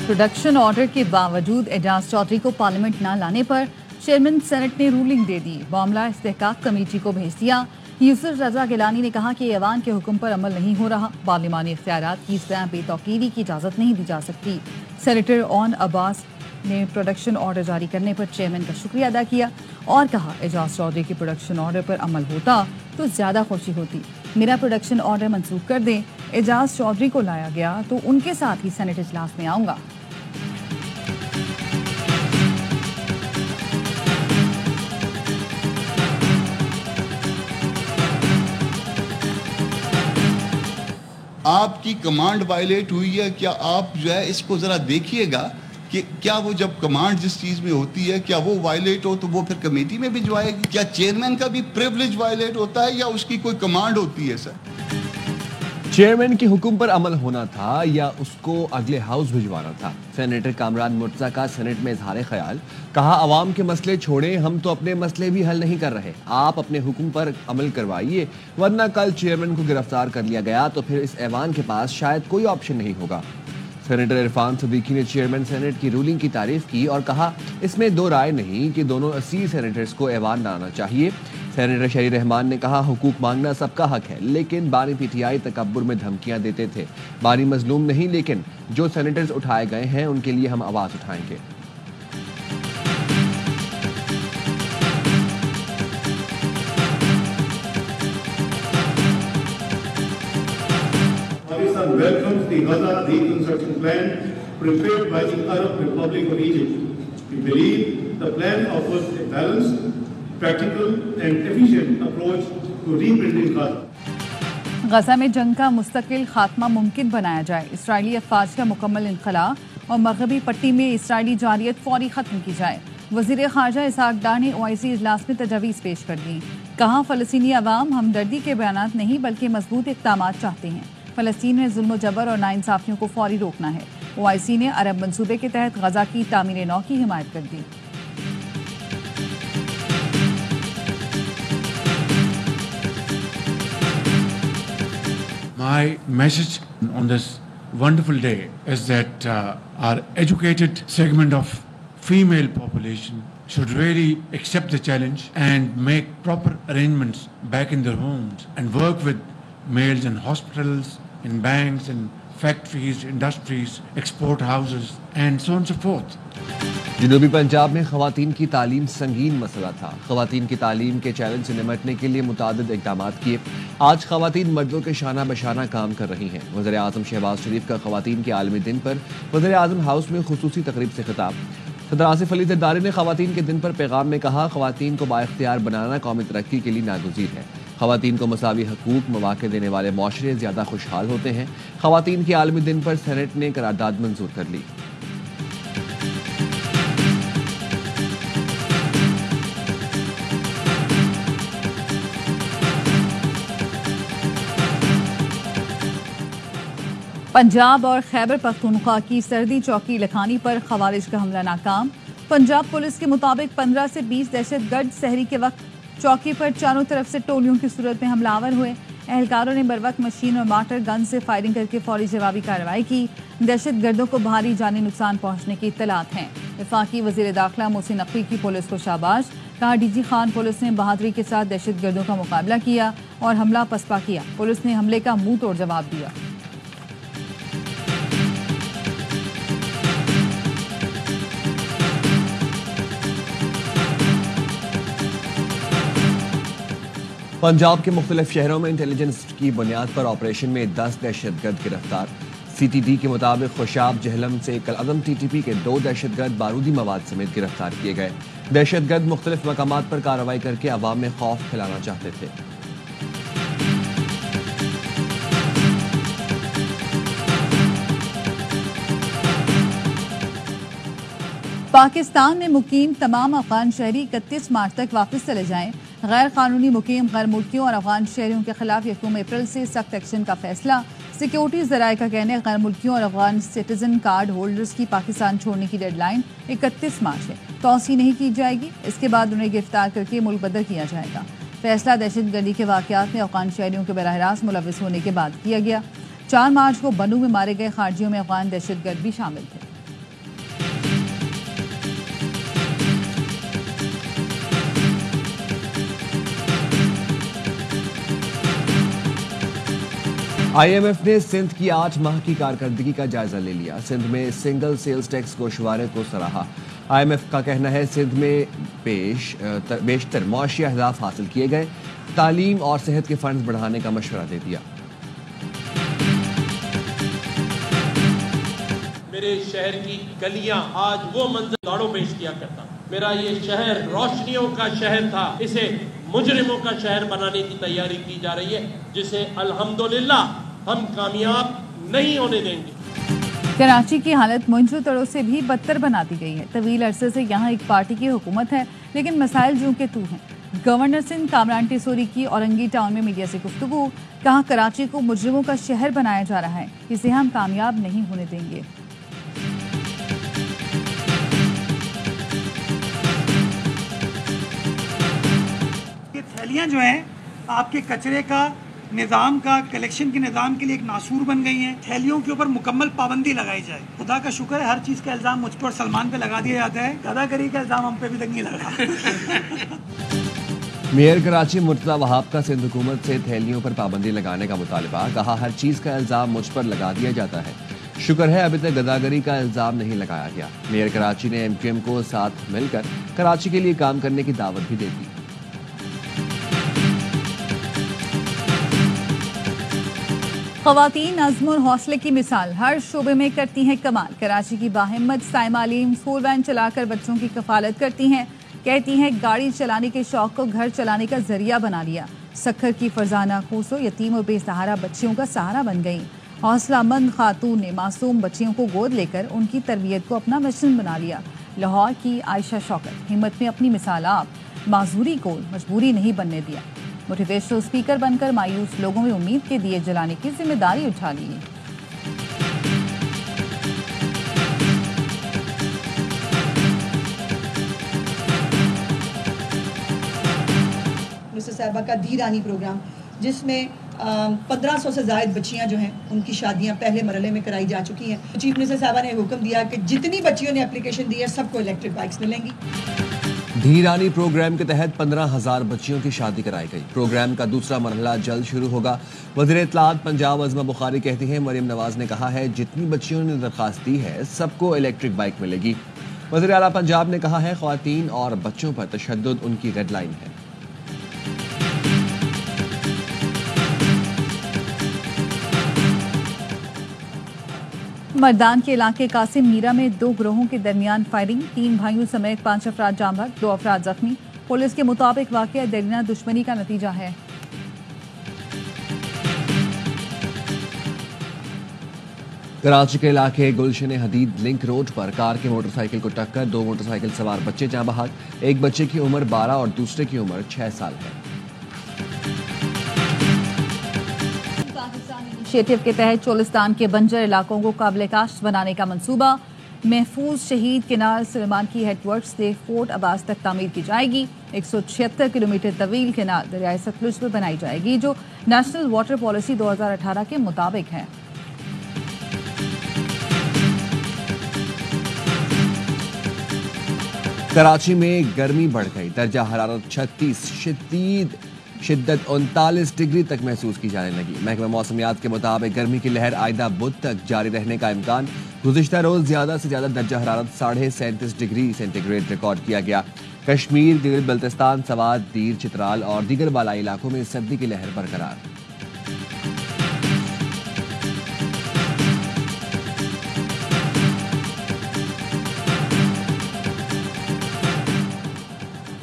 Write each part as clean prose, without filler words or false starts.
Production order के बावजूद एजाज चौधरी को पार्लियामेंट न लाने पर चेयरमैन सेनेट ने रूलिंग दे दी। मामला इस्तेहकाक कमेटी को भेज दिया। यूसुफ रजा गिलानी ने कहा कि ऐवान के हुक्म पर अमल नहीं हो रहा। पार्लिमानी इख्तियारात की इस तरह बेतौकीदी की इजाज़त नहीं दी जा सकती। सेनेटर ओन अब्बास ने प्रोडक्शन ऑर्डर जारी करने पर चेयरमैन का शुक्रिया अदा किया और कहा एजाज चौधरी के प्रोडक्शन ऑर्डर पर अमल होता तो ज़्यादा खुशी होती। मेरा प्रोडक्शन ऑर्डर मंसूख कर दें। एजाज चौधरी को लाया गया तो उनके साथ ही सेनेट इजलास में आऊँगा। आपकी कमांड वायलेट हुई है क्या? आप जो है इसको ज़रा देखिएगा कि क्या वो जब कमांड जिस चीज़ में होती है क्या वो वायलेट हो तो वो फिर कमेटी में भिजवाएगी? क्या चेयरमैन का भी प्रिविलेज वायलेट होता है या उसकी कोई कमांड होती है? सर, चेयरमैन के हुक्म पर अमल होना था या उसको अगले हाउस भिजवाना था? सेनेटर कामरान मुर्तज़ा का सेनेट में इजहार ख्याल। कहा अवाम के मसले छोड़ें, हम तो अपने मसले भी हल नहीं कर रहे। आप अपने हुक्म पर अमल करवाइए, वरना कल चेयरमैन को गिरफ्तार कर लिया गया तो फिर इस ऐवान के पास शायद कोई ऑप्शन नहीं होगा। सेनेटर इरफान सदीकी ने चेयरमैन सेनेट की रूलिंग की तारीफ की और कहा इसमें दो राय नहीं कि दोनों 80 सेनेटर्स को ऐवान लाना चाहिए। सेनेटर शरी रहमान ने कहा हुकूक मांगना सबका हक है, लेकिन बानी पीटीआई तकब्बुर में धमकियां देते थे। बानी मजलूम नहीं, लेकिन जो सेनेटर्स उठाए गए हैं उनके लिए हम आवाज उठाएंगे। Pakistan welcomes the Gaza reconstruction plan prepared by the Arab Republic of Egypt. We believe the plan offers a balanced, practical and efficient approach to rebuilding Gaza. गजा में जंग का मुस्तकिल खात्मा मुमकिन बनाया जाए। इसराइली अफवाज का मुकम्मल इनखला और मगरबी पट्टी में इसराइली जारियत फौरी खत्म की जाए। वज़ीर ख़ारजा इसहाक डार ने OIC इजलास में तजवीज़ पेश कर दी। कहा फ़लस्तीनी अवाम हमदर्दी के बयानात नहीं बल्कि मजबूत इक़दामात चाहते हैं। फ़लस्तीन में जुल्म जबर और नाइंसाफ़ियों को फौरी रोकना है। OIC ने अरब मंसूबे के तहत गजा की तामीर नौ की हिमायत कर दी। My message on this wonderful day is that our educated segment of female population should really accept the challenge and make proper arrangements back in their homes and work with males in hospitals, in banks, in factories, industries, export houses and so on and so forth. जनूबी पंजाब में ख़वातीन की तालीम संगीन मसला था। ख़वातीन की तालीम के चैलेंज से निमटने के लिए मुतादिद इक़दाम किए। आज ख़वातीन मर्दों के शाना बशाना काम कर रही हैं। वज़ीर आज़म शहबाज शरीफ का ख़वातीन के आलमी दिन पर वज़ीर आज़म हाउस में खुसूसी तकरीब से खिताब। सदर आसिफ अली ज़रदारी ने ख़वातीन के दिन पर पैगाम में कहा ख़वातीन को बाइख्तियार बनाना कौमी तरक्की के लिए नागुज़ीर है। ख़वातीन को मसावी हकूक़ मौक़े देने वाले माशरे ज़्यादा खुशहाल होते हैं। ख़वातीन के आलमी दिन पर सेनेट ने करारदाद मंजूर कर ली। पंजाब और खैबर पख्तूनख्वा की सर्दी चौकी लखानी पर खवारिज का हमला नाकाम। पंजाब पुलिस के मुताबिक 15 से 20 दहशतगर्द सहरी के वक्त चौकी पर चारों तरफ से टोलियों की सूरत में हमलावर हुए। एहलकारों ने बरवक्त मशीन और मार्टर गन से फायरिंग करके फौरी जवाबी कार्रवाई की। दहशतगर्दों को भारी जानी नुकसान पहुंचने की इत्तलात हैं। वफाकी वज़ीर दाखिला मोहसिन नकवी की पुलिस को शाबाश। कहा DG खान पुलिस ने बहादुरी के साथ दहशतगर्दों का मुकाबला किया और हमला पसपा किया। पुलिस ने हमले का मुंह तोड़ जवाब दिया। पंजाब के मुख्तलिफ शहरों में इंटेलिजेंस की बुनियाद पर ऑपरेशन में 10 दहशतगर्द गिरफ्तार। CTD के मुताबिक खुशाब जहलम से कल अदम TTP के 2 दहशतगर्द बारूदी मवाद समेत गिरफ्तार किए गए। दहशतगर्द मुख्तलिफ मकामात पर कार्रवाई करके अवाम में खौफ फैलाना चाहते थे। पाकिस्तान में मुकीम तमाम अफगान शहरी 31 मार्च तक वापस चले जाएं। गैर कानूनी मुकीम गैर मुल्कियों और अफगान शहरियों के खिलाफ 1 अप्रैल से सख्त एक्शन का फैसला। सिक्योरिटी जराये का कहना है गैर मुल्कियों और अफगान सिटीजन कार्ड होल्डर्स की पाकिस्तान छोड़ने की डेडलाइन 31 मार्च है। तौसी नहीं की जाएगी। इसके बाद उन्हें गिरफ्तार करके मुल्क बदर किया जाएगा। फैसला दहशतगर्दी के वाकयात में अफगान शहरियों के बराह रास्त मुलविस होने के बाद किया गया। 4 मार्च को बनू में मारे गए खारजियों में अफगान दहशतगर्द भी शामिल थे। IMF ने सिंध की 8 माह की कारकर्दगी का जायजा ले लिया। सिंध में सिंगल सेल्स टैक्स गोशवारे को सराहा। IMF का कहना है सिंध में बेशतर मुआशी अहदाफ हासिल किए गए। तालीम और सेहत के फंड बढ़ाने का मशवरा दे दिया। मेरे शहर की गलियां आज वो मंजर गाड़ों पेश किया करता। मेरा ये शहर रोशनियों का शहर था, इसे मुजरिमों का शहर बनाने की तैयारी की जा रही है, जिसे अल्हम्दुलिल्लाह हम कामयाब नहीं होने देंगे। कराची की हालत मुंजो तड़ों से भी बदतर बना दी गई है। तवील अरसे से यहाँ एक पार्टी की हुकूमत है, लेकिन मसाइल जूं के तू हैं। गवर्नर सिंध कामरान टिसोरी की औरंगी टाउन में मीडिया से गुफ्तगू, कहा कराची को मुजरिमों का शहर बनाया जा रहा है, इसे हम कामयाब नहीं होने देंगे। थैलियाँ जो हैं आपके कचरे का निज़ाम का कलेक्शन के निज़ाम के लिए एक नासूर बन गई हैं। थैलियों के ऊपर मुकम्मल पाबंदी लगाई जाए। खुदा का शुक्र है हर चीज़ का इल्ज़ाम मुझ पर और सलमान पे लगा दिया जाता है, गदागरी का इल्ज़ाम हम पे भी तक नहीं लग रहा। मेयर कराची मुर्तज़ा वहाब का सिंध हुकूमत से थैलियों पर पाबंदी लगाने का मुतालबा। कहा हर चीज़ का इल्ज़ाम मुझ पर लगा दिया जाता है। शुक्र है अभी तक गदागरी का इल्ज़ाम नहीं लगाया गया। मेयर कराची ने MQM को साथ मिलकर कराची के लिए काम करने की दावत भी दे दी। ख़वातीन अज़्म और हौसले की मिसाल हर शोबे में करती हैं कमाल। कराची की बाहिम्मत साइमा अलीम स्कूल वैन चलाकर बच्चों की कफालत करती हैं। कहती हैं गाड़ी चलाने के शौक को घर चलाने का जरिया बना लिया। सखर की फरजाना खूसो यतीम और बेसहारा बच्चियों का सहारा बन गई। हौसलामंद खातून ने मासूम बच्चियों को गोद लेकर उनकी तरबियत को अपना मिशन बना लिया। लाहौर की आयशा शौकत हिम्मत में अपनी मिसाल आप, माजूरी को मजबूरी नहीं बनने दिया। मोटिवेशनल स्पीकर बनकर मायूस लोगों में उम्मीद के दिए जलाने की जिम्मेदारी उठा ली। मिनिस्टर साहिबा का धीरानी प्रोग्राम, जिसमें 1500 से ज़ायद बच्चियां जो हैं उनकी शादियां पहले मरहले में कराई जा चुकी हैं। चीफ मिनिस्टर साहिबा ने हुक्म दिया कि जितनी बच्चियों ने एप्लीकेशन दी है सबको इलेक्ट्रिक बाइक्स मिलेंगी। धीरानी प्रोग्राम के तहत 15,000 बच्चियों की शादी कराई गई। प्रोग्राम का दूसरा मरहला जल्द शुरू होगा। वज़ीर इत्तलात पंजाब अज़मा बुखारी कहती हैं मरियम नवाज ने कहा है जितनी बच्चियों ने दरख्वास्त दी है सबको इलेक्ट्रिक बाइक मिलेगी। वज़ीर आला पंजाब ने कहा है ख्वातीन और बच्चों पर तशद्दुद उनकी रेड लाइन है। मर्दान के इलाके कासिम मीरा में 2 गिरोहों के दरमियान फायरिंग, 3 भाइयों समेत 5 अफराद जाँ बहक, 2 अफराद जख्मी। पुलिस के मुताबिक वाक़या दरीना दुश्मनी का नतीजा है। कराची के इलाके गुलशन हदीद लिंक रोड पर कार के मोटरसाइकिल को टक्कर, 2 मोटरसाइकिल सवार बच्चे जाँ बहक। एक बच्चे की उम्र 12 और दूसरे की उम्र 6 साल है। इनिशिएटिव के तहत चोलिस्तान के बंजर इलाकों को काबिल काश्त बनाने का मंसूबा। महफूज शहीद किनार सलेमान की हेडवर्क्स से फोर्ट अब्बास तक तामीर की जाएगी। 176 किलोमीटर तवील किनार दरियाए सतलुज में बनाई जाएगी, जो नेशनल वाटर पॉलिसी 2018 के मुताबिक है। कराची में गर्मी बढ़ गई। दर्जा हरारत 36, शिद्दत 39 डिग्री तक महसूस की जाने लगी। महकमा मौसमियात के मुताबिक गर्मी की लहर आइंदा बुध तक जारी रहने का इम्कान। गुज़िश्ता रोज ज्यादा से ज्यादा दर्जा हरारत 37.5 डिग्री सेंटीग्रेड रिकॉर्ड किया गया। कश्मीर, गिलगित बल्तिस्तान, सवात, दीर, चित्राल और दीगर बालाई इलाकों में सर्दी की लहर बरकरार।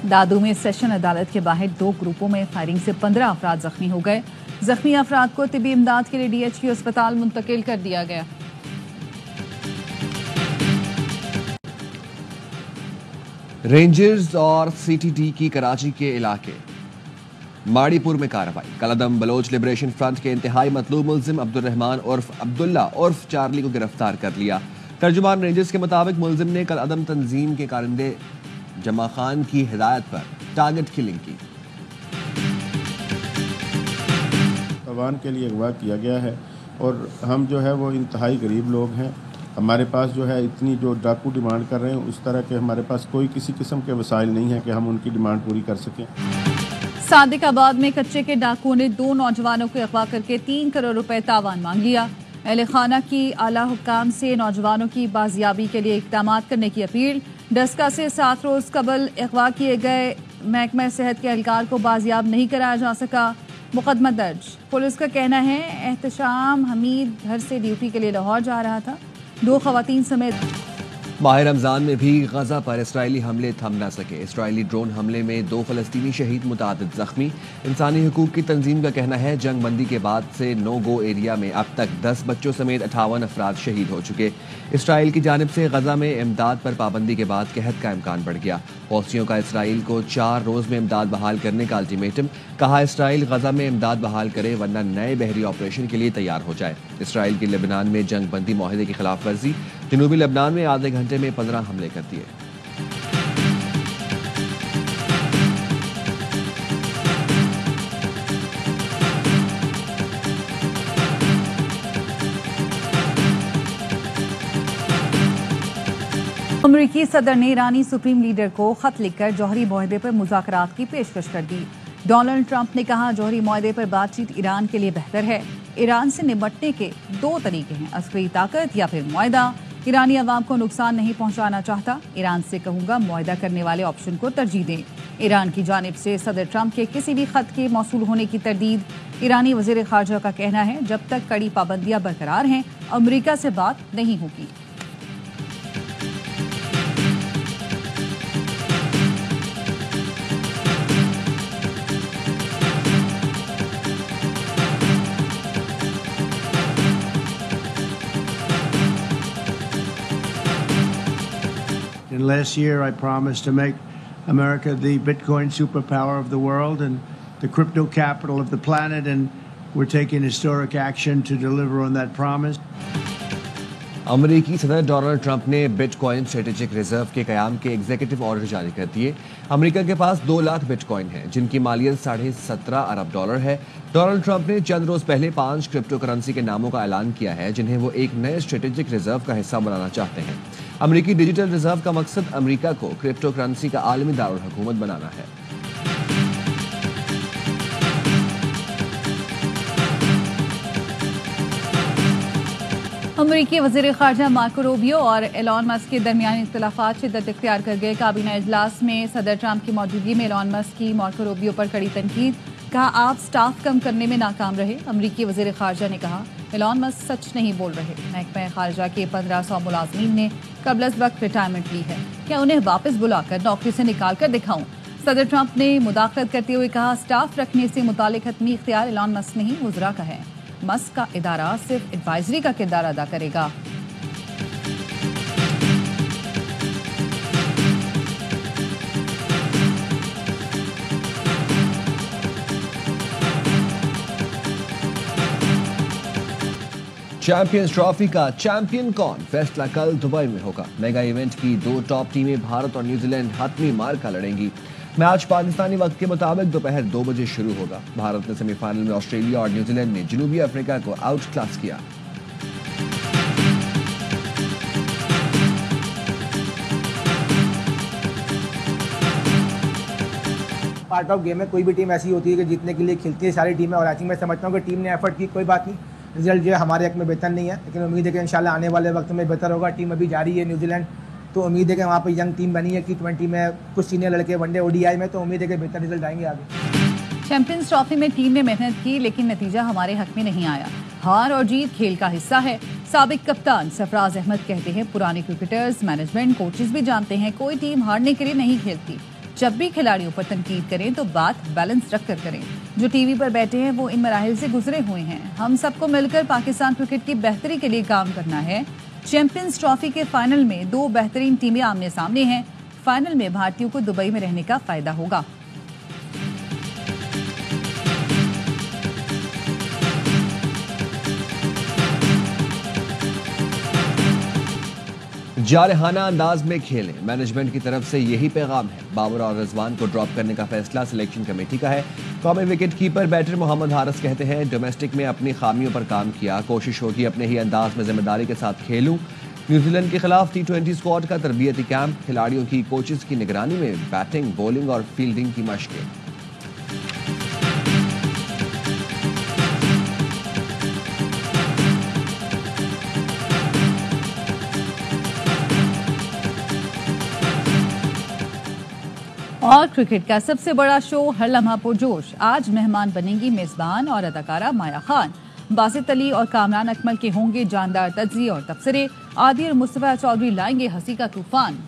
दादू में सेशन अदालत के बाहर 2 ग्रुपों में फायरिंग से 15 अफराद जख्मी हो गए। जख्मी अफराद को तिबी इमदाद के लिए DHQ अस्पताल मुंतकिल कर दिया गया। रेंजर्स और CTT की कराची के इलाके माड़ीपुर में कार्रवाई। कलअदम बलोच लिबरेशन फ्रंट के इंतहाई मतलूब मुल्जिम अब्दुर्रहमान उर्फ अब्दुल्ला उर्फ चार्ली को गिरफ्तार कर लिया। तर्जुमान रेंजर्स के मुताबिक मुल्जिम ने कलअदम तंजीम के कारिंदे जमा खान की हिदायत पर टारगेट किलिंग की। अवान के लिए अगवा किया गया है और हम जो है वो इंतहाई गरीब लोग हैं। हमारे पास जो है इतनी जो डाकू डिमांड कर रहे हैं उस तरह के हमारे पास कोई किसी किस्म के वसाइल नहीं है कि हम उनकी डिमांड पूरी कर सकें। सादिकाबाद में कच्चे के डाकुओं ने 2 नौजवानों को अगवा करके 3 करोड़ रुपए तावान मांग लिया। अहले खाना की आला हुक्काम से नौजवानों की बाजियाबी के लिए इक़दाम करने की अपील। डस्का से 7 रोज कबल अगवा किए गए महकमा सेहत के एहलकार को बाजियाब नहीं कराया जा सका, मुकदमा दर्ज। पुलिस का कहना है एहतशाम हमीद घर से ड्यूटी के लिए लाहौर जा रहा था। 2 खवातीन समेत माह रमज़ान में भी गजा पर इसराइली हमले थम न सके। इसराइली ड्रोन हमले में 2 फ़लस्तीनी शहीद, मुतादिद जख्मी। इंसानी हुकूक की तंजीम का कहना है जंग बंदी के बाद से नो गो एरिया में अब तक 10 बच्चों समेत 58 अफराद शहीद हो चुके। इसराइल की जानिब से गजा में इमदाद पर पाबंदी के बाद कहत का इम्कान बढ़ गया। हौसियों का इसराइल को 4 रोज़ में इमदाद बहाल करने का अल्टीमेटम। कहा इसराइल गजा में इमदाद बहाल करे वरना नए बहरी ऑपरेशन के लिए तैयार हो जाए। इसराइल की लेबनान में जंग बंदी माहदे की खिलाफ वर्जी। जनूबी लेबनान में आधे घंटे में 15 हमले कर दिए। अमरीकी सदर ने ईरानी सुप्रीम लीडर को खत लिखकर जौहरी मुआहदे पर मुज़ाकरात की पेशकश कर दी। डोनाल्ड ट्रंप ने कहा जौहरी मुआहदे पर बातचीत ईरान के लिए बेहतर है। ईरान से निपटने के 2 तरीके हैं, अस्करी ताकत या फिर मुआहदा। ईरानी अवाम को नुकसान नहीं पहुंचाना चाहता। ईरान से कहूंगा मुआहदा करने वाले ऑप्शन को तरजीह दें। ईरान की जानिब से सदर ट्रंप के किसी भी खत के मौसूल होने की तरदीद। ईरानी वज़ीर ख़ारजा का कहना है जब तक कड़ी पाबंदियां बरकरार हैं अमरीका से बात नहीं होगी। And last year I promised to make America the Bitcoin superpower of the world and the crypto capital of the planet, and we're taking historic action to deliver on that promise. अमरीकी सदर Donald Trump ने bitcoin strategic reserve के क़याम के executive order जारी कर दिए। America के पास 2 lakh bitcoin है जिनकी मालियत $17.5 अरब है। डोनाल्ड ट्रंप ने चंद रोज पहले 5 क्रिप्टो करेंसी के नामों का ऐलान किया है जिन्हें वो एक नए स्ट्रेटेजिक रिजर्व का हिस्सा बनाना चाहते हैं। अमेरिकी डिजिटल रिजर्व का मकसद अमेरिका को क्रिप्टो करेंसी का आलमी दारुल हुकूमत बनाना है। अमरीकी वज़ीर ख़ारजा मार्को रूबियो और एलॉन मस्क के दरमियान इख्तिलाफ़ात शिद्दत इख्तियार कर गए। काबीना इजलास में सदर ट्रंप की मौजूदगी में एलॉन मस्क की मार्को रूबियो पर कड़ी तनकीद। कहा आप स्टाफ कम करने में नाकाम रहे। अमरीकी वज़ीर ख़ारजा ने कहा एलॉन मस्क सच नहीं बोल रहे। महकमा ख़ारजा के 1500 मुलाज़मीन ने कबल वक्त रिटायरमेंट ली है, क्या उन्हें वापस बुलाकर नौकरी से निकाल कर दिखाऊं? सदर ट्रंप ने मुदाखलत करते हुए कहा स्टाफ रखने से मुतालिक हतमी इख्तियार एलॉन मस्क नहीं वज़रा का है। मस्क का इदारा सिर्फ एडवाइजरी का किरदार अदा करेगा। चैंपियंस ट्रॉफी का चैंपियन कौन, फैसला कल दुबई में होगा। मेगा इवेंट की 2 टॉप टीमें भारत और न्यूजीलैंड हतमी मार का लड़ेंगी। मैच पाकिस्तानी वक्त के मुताबिक दोपहर 2 बजे शुरू होगा। भारत ने सेमीफाइनल में ऑस्ट्रेलिया और न्यूजीलैंड ने जनूबी अफ्रीका को आउट क्लास किया। पार्ट ऑफ गेम में कोई भी टीम ऐसी होती है कि जीतने के लिए खेलती है सारी टीमें, और आई थिंक मैं समझता हूँ कि टीम ने एफर्ट की, कोई बात नहीं, रिजल्ट जो है हमारे हक में बेहतर नहीं है, लेकिन उम्मीद है कि इंशाल्लाह आने वाले वक्त में बेहतर होगा। टीम अभी जारी है न्यूजीलैंड, तो उम्मीद है कि वहाँ पर यंग टीम बनी है T20 में, कुछ सीनियर लड़के वनडे ODI में, तो उम्मीद है कि बेहतर रिजल्ट आएंगे आगे। चैंपियंस ट्रॉफी में टीम ने मेहनत की लेकिन नतीजा हमारे हक में नहीं आया। हार और जीत खेल का हिस्सा है। साबिक कप्तान सरफराज अहमद कहते हैं पुराने क्रिकेटर्स, मैनेजमेंट, कोचेस भी जानते हैं कोई टीम हारने के लिए नहीं खेलती। जब भी खिलाड़ियों पर तनकीद करें तो बात बैलेंस रखकर करें। जो टीवी पर बैठे हैं वो इन मराहिल से गुजरे हुए हैं। हम सबको मिलकर पाकिस्तान क्रिकेट की बेहतरी के लिए काम करना है। चैंपियंस ट्रॉफी के फाइनल में 2 बेहतरीन टीमें आमने सामने हैं। फाइनल में भारतीयों को दुबई में रहने का फायदा होगा। जारहाना अंदाज में खेलें, मैनेजमेंट की तरफ से यही पैगाम है। बाबर और रिजवान को ड्रॉप करने का फैसला सिलेक्शन कमेटी का है। कौमी wicket keeper batter Mohammad Haris कहते हैं डोमेस्टिक में अपनी खामियों पर काम किया, कोशिश होगी अपने ही अंदाज में जिम्मेदारी के साथ खेलूं। न्यूजीलैंड के खिलाफ T20 स्क्वाड का तरबियती कैंप, खिलाड़ियों की कोचेस की निगरानी में बैटिंग, बॉलिंग और फील्डिंग की मशकें। और क्रिकेट का सबसे बड़ा शो हर लम्हा पुरजोश। आज मेहमान बनेंगी मेजबान और अदाकारा माया खान। बासित अली और कामरान अकमल के होंगे जानदार तज्ज़िये और तबसरे। आदि और मुस्तफा चौधरी लाएंगे हंसी का तूफान।